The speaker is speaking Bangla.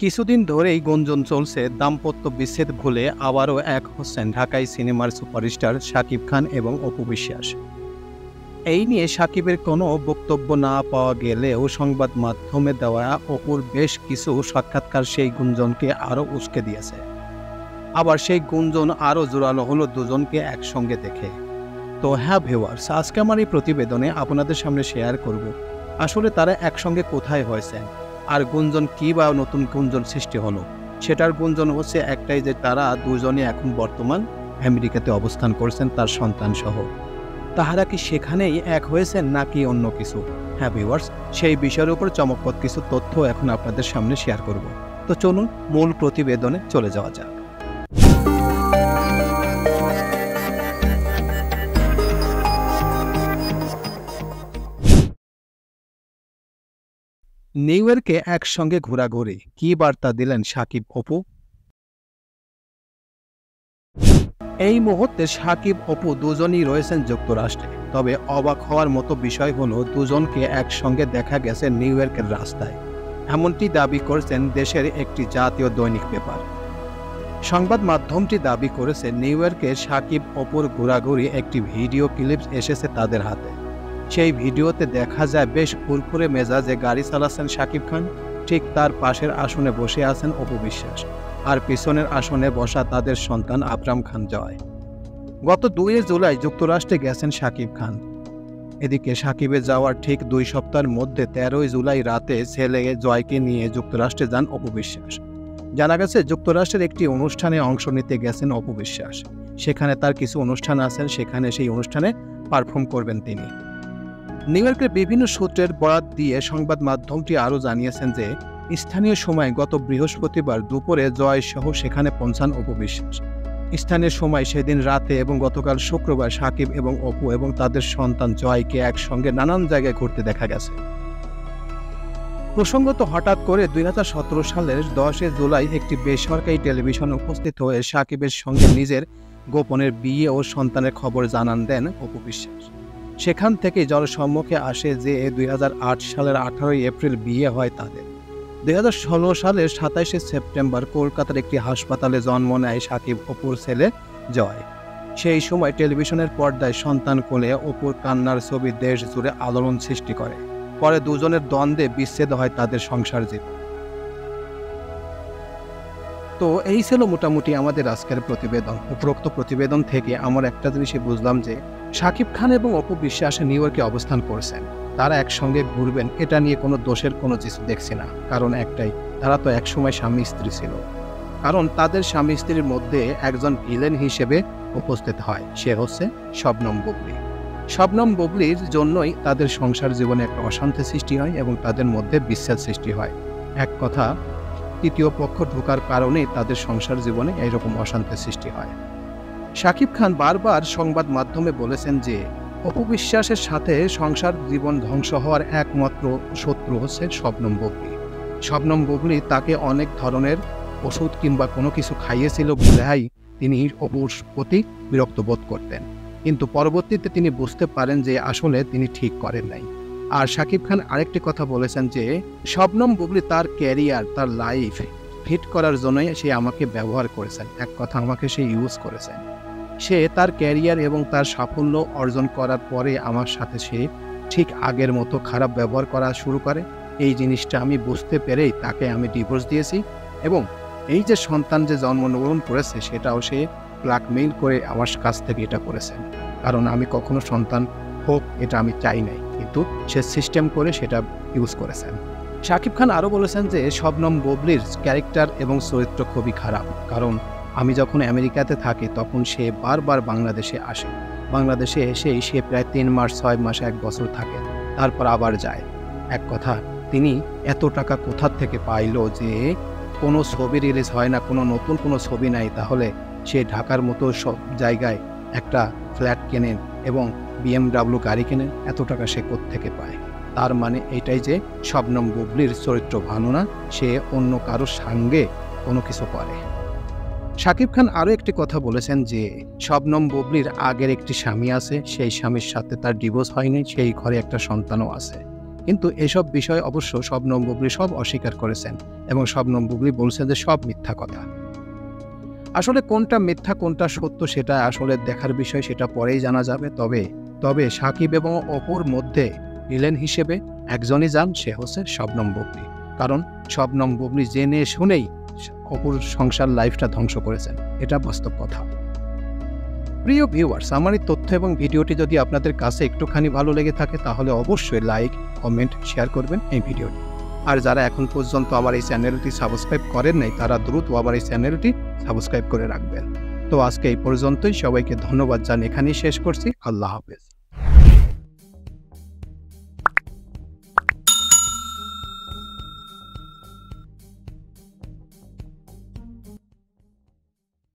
কিছুদিন ধরেই গুঞ্জন চলছে দাম্পত্য বিচ্ছেদ ভুলে আবারও এক হচ্ছেন ঢাকাই সিনেমার সুপারস্টার শাকিব খান এবং অপু বিশ্বাস। এই নিয়ে শাকিবের কোনো বক্তব্য না পাওয়া গেলেও সংবাদ মাধ্যমে দেওয়া অপুর বেশ কিছু সাক্ষাৎকার সেই গুঞ্জনকে আরও উস্কে দিয়েছে। আবার সেই গুঞ্জন আরও জোরালো হলো দুজনকে একসঙ্গে দেখে। তো হ্যাঁ ভিউয়ার্স, আজকে আমার এই প্রতিবেদনে আপনাদের সামনে শেয়ার করব আসলে তারা একসঙ্গে কোথায় হয়েছেন, আর গুঞ্জন কি বা নতুন গুঞ্জন সৃষ্টি হলো। সেটার গুঞ্জন হচ্ছে একটাই, যে তারা দুজনে এখন বর্তমান আমেরিকাতে অবস্থান করছেন তার সন্তান সহ। তাহারা কি সেখানেই এক হয়েছেন নাকি অন্য কিছু? হ্যাঁ ভিউয়ার্স, সেই বিষয়ের উপর চমকপ্রদ কিছু তথ্য এখন আপনাদের সামনে শেয়ার করব। তো চলুন মূল প্রতিবেদনে চলে যাওয়া যাক। নিউ ইয়র্কে একসঙ্গে ঘোরাঘুরি, কি বার্তা দিলেন শাকিব অপু? এই মুহূর্তে শাকিব অপু দুজনই রয়েছেন যুক্তরাষ্ট্রে। তবে অবাক হওয়ার মতো বিষয় হলো দুজনকে একসঙ্গে দেখা গেছে নিউ ইয়র্কের রাস্তায়। এমনটি দাবি করেছেন দেশের একটি জাতীয় দৈনিক পেপার। সংবাদ মাধ্যমটি দাবি করেছে নিউ ইয়র্কে শাকিব অপুর ঘোরাঘুরি একটি ভিডিও ক্লিপ এসেছে তাদের হাতে। সেই ভিডিওতে দেখা যায় বেশ ফুরফুরে মেজাজে গাড়ি চালাচ্ছেন শাকিব খান, ঠিক তার পাশের আসনে বসে আছেন অপু বিশ্বাস, আর পিছনের আসনে বসা তাদের সন্তান আকরাম খান জয়। গত 2 জুলাই যুক্তরাষ্ট্রে গেছেন শাকিব খান। এদিকে শাকিবের যাওয়ার ঠিক 2 সপ্তাহের মধ্যে 13 জুলাই রাতে ছেলে জয়কে নিয়ে যুক্তরাষ্ট্রে যান অপু বিশ্বাস। জানা গেছে যুক্তরাষ্ট্রের একটি অনুষ্ঠানে অংশ নিতে গেছেন অপু বিশ্বাস। সেখানে তার কিছু অনুষ্ঠান আছেন, সেখানে সেই অনুষ্ঠানে পারফর্ম করবেন তিনি। নিউ ইয়র্কের বিভিন্ন সূত্রের বরাত দিয়ে সংবাদ মাধ্যমটি আরও জানিয়েছেন যে স্থানীয় সময় গত বৃহস্পতিবার দুপুরে জয় সহ সেখানে পৌঁছান অপু বিশ্বাস। স্থানীয় সময় সেদিন রাতে এবং গতকাল শুক্রবার শাকিব এবং অপু এবং তাদের সন্তান জয়কে একসঙ্গে নানান জায়গায় ঘুরতে দেখা গেছে। প্রসঙ্গত হঠাৎ করে 2017 সালের 10 জুলাই একটি বেসরকারি টেলিভিশনে উপস্থিত হয়ে শাকিবের সঙ্গে নিজের গোপনের বিয়ে ও সন্তানের খবর জানান দেন অপু বিশ্বাস। সেখান থেকে জনসম্মুখে আসে যে 2008 সালের 18 এপ্রিল বিয়ে হয় তাদের। 2016 সালের 27 সেপ্টেম্বর কলকাতার একটি হাসপাতালে জন্ম নেয় শাকিব অপুর ছেলে জয়। সেই সময় টেলিভিশনের পর্দায় সন্তান কোলে অপুর কান্নার ছবি দেশ জুড়ে আলোড়ন সৃষ্টি করে। পরে দুজনের দ্বন্দ্বে বিচ্ছেদ হয় তাদের সংসার জীবন। তো এই ছিল মোটামুটি আমাদের আজকের প্রতিবেদন। উপরোক্ত প্রতিবেদন থেকে আমার একটা জিনিসই বুঝলাম যে শাকিব খান এবং অপু বিশ্বাস নিউ ইয়র্কে অবস্থান করছেন, তারা একসঙ্গে ঘুরবেন, এটা নিয়ে কোনো দোষের কোনো কিছু দেখছি না। কারণ একটাই, তারা তো একসময় স্বামী স্ত্রী ছিল। কারণ তাদের স্বামী স্ত্রীর মধ্যে একজন ভিলেন হিসেবে উপস্থিত হয়, সে হচ্ছে শবনম বুবলী। শবনম বুবলীর জন্যই তাদের সংসার জীবনে একটা অশান্তি সৃষ্টি হয় এবং তাদের মধ্যে বিচ্ছেদ সৃষ্টি হয়। এক কথা, তৃতীয় পক্ষ ঢোকার কারণে তাদের সংসার জীবনে এইরকম অশান্তি সৃষ্টি হয়। শাকিব খান বারবার সংবাদ মাধ্যমে বলেছেন যে অপু বিশ্বাসের সাথে সংসার জীবন ধ্বংস হওয়ার একমাত্র শত্রু হচ্ছে শবনম বুবলী। শবনম বুবলী তাকে অনেক ধরনের ওষুধ কিংবা কোনো কিছু খাইয়েছিল বলেই তিনি অপুর প্রতি বিরক্ত বোধ করতেন, কিন্তু পরবর্তীতে তিনি বুঝতে পারেন যে আসলে তিনি ঠিক করেন নাই। আর শাকিব খান আরেকটি কথা বলেছেন যে শবনম বুবলী তার ক্যারিয়ার, তার লাইফ ফিট করার জন্যই সে আমাকে ব্যবহার করেছেন। এক কথা, আমাকে সে ইউজ করেছেন। সে তার ক্যারিয়ার এবং তার সাফল্য অর্জন করার পরে আমার সাথে সে ঠিক আগের মতো খারাপ ব্যবহার করা শুরু করে। এই জিনিসটা আমি বুঝতে পেরেই তাকে আমি ডিভোর্স দিয়েছি, এবং এই যে সন্তান যে জন্মগ্রহণ করেছে সেটাও সে ব্ল্যাকমেইল করে আমার কাছ থেকে এটা করেছেন। কারণ আমি কখনো সন্তান হোক এটা আমি চাই নাই, কিন্তু সে সিস্টেম করে সেটা ইউজ করেছেন। শাকিব খান আরও বলেছেন যে শবনম বুবলীর ক্যারেক্টার এবং চরিত্র খুবই খারাপ। কারণ আমি যখন আমেরিকাতে থাকি তখন সে বারবার বাংলাদেশে আসে। বাংলাদেশে এসেই সে প্রায় 3 মাস 6 মাস 1 বছর থাকে, তারপর আবার যায়। এক কথা, তিনি এত টাকা কোথা থেকে পাইল যে কোনো ছবি রিলিজ হয় না, কোনো নতুন কোনো ছবি নাই, তাহলে সে ঢাকার মতো সব জায়গায় একটা ফ্ল্যাট কেনেন এবং BMW গাড়ি কেনেন, এত টাকা সে কোত্থেকে পায়? তার মানে এটাই যে শবনম বুবলীর চরিত্র ভালো না, সে অন্য কারোর সঙ্গে কোনো কিছু করে। শাকিব খান আরও একটি কথা বলেছেন যে শবনম বুবলীর আগের একটি স্বামী আছে, সেই স্বামীর সাথে তার ডিভোর্স হয়নি, সেই ঘরে একটা সন্তানও আছে। কিন্তু এসব বিষয় অবশ্য শবনম বুবলি সব অস্বীকার করেছেন এবং শবনম বুবলি বলছেন যে সব মিথ্যা কথা। আসলে কোনটা মিথ্যা কোনটা সত্য সেটা আসলে দেখার বিষয়, সেটা পরেই জানা যাবে। তবে সাকিব এবং অপুর মধ্যে ভিলেন হিসেবে একজনই যান, সে হচ্ছে শবনম বুবলি। কারণ শবনম বুবলি জেনে শুনেই অপুর সংসার লাইফটা ধ্বংস করেছেন, এটা বাস্তব কথা। প্রিয় ভিউয়ার্স, আমার এই তথ্য এবং ভিডিওটি যদি আপনাদের কাছে একটুখানি ভালো লেগে থাকে তাহলে অবশ্যই লাইক, কমেন্ট, শেয়ার করবেন এই ভিডিওটি। আর যারা এখন পর্যন্ত আমার এই চ্যানেলটি সাবস্ক্রাইব করেন নাই তারা দ্রুত আমার এই চ্যানেলটি সাবস্ক্রাইব করে রাখবেন। তো আজকে এই পর্যন্তই, সবাইকে ধন্যবাদ জানিয়ে এখানেই শেষ করছি। আল্লাহ হাফেজ।